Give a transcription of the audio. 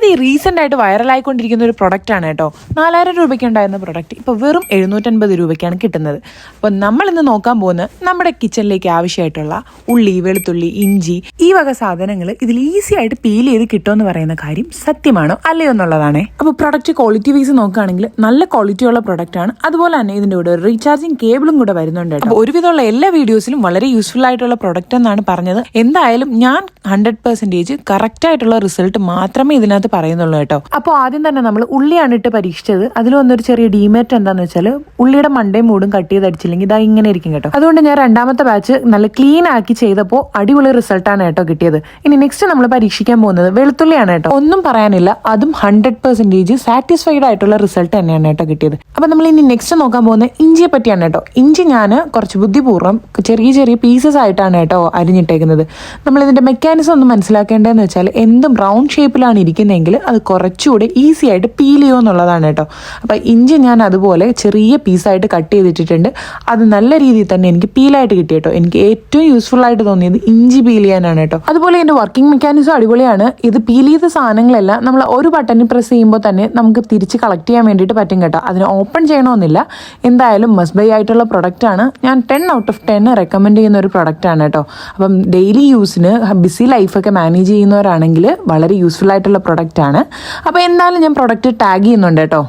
ഈ റീസെന്റ് ആയിട്ട് വൈറലായിക്കൊണ്ടിരിക്കുന്ന ഒരു പ്രൊഡക്റ്റ് ആണ് കേട്ടോ. 4000 രൂപയ്ക്ക് ഉണ്ടായിരുന്ന പ്രൊഡക്റ്റ് ഇപ്പോൾ വെറും 750 രൂപയ്ക്കാണ് കിട്ടുന്നത്. അപ്പോൾ നമ്മൾ ഇന്ന് നോക്കാൻ പോകുന്നത് നമ്മുടെ കിച്ചണിലേക്ക് ആവശ്യമായിട്ടുള്ള ഉള്ളി, വെളുത്തുള്ളി, ഇഞ്ചി ഈ വക സാധനങ്ങൾ ഇതിൽ ഈസി ആയിട്ട് പീൽ ചെയ്ത് കിട്ടുമെന്ന് പറയുന്ന കാര്യം സത്യമാണോ അല്ലയോ എന്നുള്ളതാണ്. അപ്പോൾ പ്രൊഡക്റ്റ് ക്വാളിറ്റി വൈസ് നോക്കുകയാണെങ്കിൽ നല്ല ക്വാളിറ്റി ഉള്ള പ്രൊഡക്റ്റ് ആണ്. അതുപോലെ തന്നെ ഇതിന്റെ കൂടെ റീചാർജിങ് കേബിളും കൂടെ വരുന്നുണ്ട്. അപ്പോൾ ഒരുവിധമുള്ള എല്ലാ വീഡിയോസിലും വളരെ യൂസ്ഫുൾ ആയിട്ടുള്ള പ്രൊഡക്റ്റ് എന്നാണ് പറഞ്ഞത്. എന്തായാലും ഞാൻ 100% കറക്റ്റ് ആയിട്ടുള്ള റിസൾട്ട് മാത്രമേ ഇതിനകത്ത് പറയുന്നുള്ളൂ കേട്ടോ. അപ്പോൾ ആദ്യം തന്നെ നമ്മൾ ഉള്ളിയാണ് ഇട്ട് പരീക്ഷിച്ചത്. അതിൽ വന്നൊരു ചെറിയ ഡീമേറ്റ് എന്താന്ന് വെച്ചാൽ ഉള്ളിയുടെ മണ്ടയും മൂടും കട്ട് ചെയ്ത് അടിച്ചില്ലെങ്കിൽ ഇതാ ഇങ്ങനെ ഇരിക്കും കേട്ടോ. അതുകൊണ്ട് ഞാൻ രണ്ടാമത്തെ ബാച്ച് നല്ല ക്ലീൻ ആക്കി ചെയ്തപ്പോൾ അടിപൊളി റിസൾട്ടാണ് കേട്ടോ കിട്ടിയത്. ഇനി നെക്സ്റ്റ് നമ്മൾ പരീക്ഷിക്കാൻ പോകുന്നത് വെളുത്തുള്ളിയാണ് കേട്ടോ. ഒന്നും പറയാനില്ല, അതും 100% സാറ്റിസ്ഫൈഡ് ആയിട്ടുള്ള റിസൾട്ട് തന്നെയാണ് കേട്ടോ കിട്ടിയത്. അപ്പൊ നമ്മൾ ഇനി നെക്സ്റ്റ് നോക്കാൻ പോകുന്നത് ഇഞ്ചിയെ പറ്റിയാണ് കേട്ടോ. ഇഞ്ചി ഞാൻ കുറച്ച് ബുദ്ധിപൂർവ്വം ചെറിയ ചെറിയ പീസസ് ആയിട്ടാണ് കേട്ടോ അരിഞ്ഞിട്ടേക്കുന്നത്. നമ്മൾ ഇതിന്റെ മെക്കാനിസം ഒന്ന് മനസ്സിലാക്കേണ്ടതെന്ന് വെച്ചാൽ എന്തും റൗണ്ട് ഷേപ്പിലാണ് ഇരിക്കുന്നതെങ്കിൽ അത് കുറച്ചുകൂടെ ഈസി ആയിട്ട് പീൽ ചെയ്യുമോ എന്നുള്ളതാണ് കേട്ടോ. അപ്പം ഇഞ്ചി ഞാൻ അതുപോലെ ചെറിയ പീസായിട്ട് കട്ട് ചെയ്തിട്ടിട്ടുണ്ട്. അത് നല്ല രീതിയിൽ തന്നെ എനിക്ക് പീലായിട്ട് കിട്ടി കേട്ടോ. എനിക്ക് ഏറ്റവും യൂസ്ഫുൾ ആയിട്ട് തോന്നിയത് ഇഞ്ചി പീൽ ചെയ്യാനാണ് കേട്ടോ. അതുപോലെ ഇതിന്റെ വർക്കിംഗ് മെക്കാനിസം അടിപൊളിയാണ്. ഇത് പീൽ ചെയ്ത സാധനങ്ങളെല്ലാം നമ്മൾ ഒരു ബട്ടണിൽ പ്രസ് ചെയ്യുമ്പോൾ തന്നെ നമുക്ക് തിരിച്ച് കളക്ട് ചെയ്യാൻ വേണ്ടിയിട്ട് പറ്റും കേട്ടോ. അതിന് ഓപ്പൺ ചെയ്യണമെന്നില്ല. എന്തായാലും മസ്റ്റ് ബൈ ആയിട്ടുള്ള പ്രൊഡക്റ്റ് ആണ്. ഞാൻ 10 out of 10 റെക്കമെൻഡ് ചെയ്യുന്ന ഒരു പ്രൊഡക്റ്റ് ആണ് കേട്ടോ. അപ്പം ഡെയിലി യൂസിന് ബിസി ലൈഫൊക്കെ മാനേജ് ചെയ്യുന്നവരാണെങ്കിൽ വളരെ യൂസ്ഫുൾ ആയിട്ടുള്ള പ്രൊഡക്റ്റ് ആണ്. അപ്പോൾ എന്തായാലും ഞാൻ പ്രൊഡക്റ്റ് ടാഗ് ചെയ്യുന്നുണ്ട് കേട്ടോ.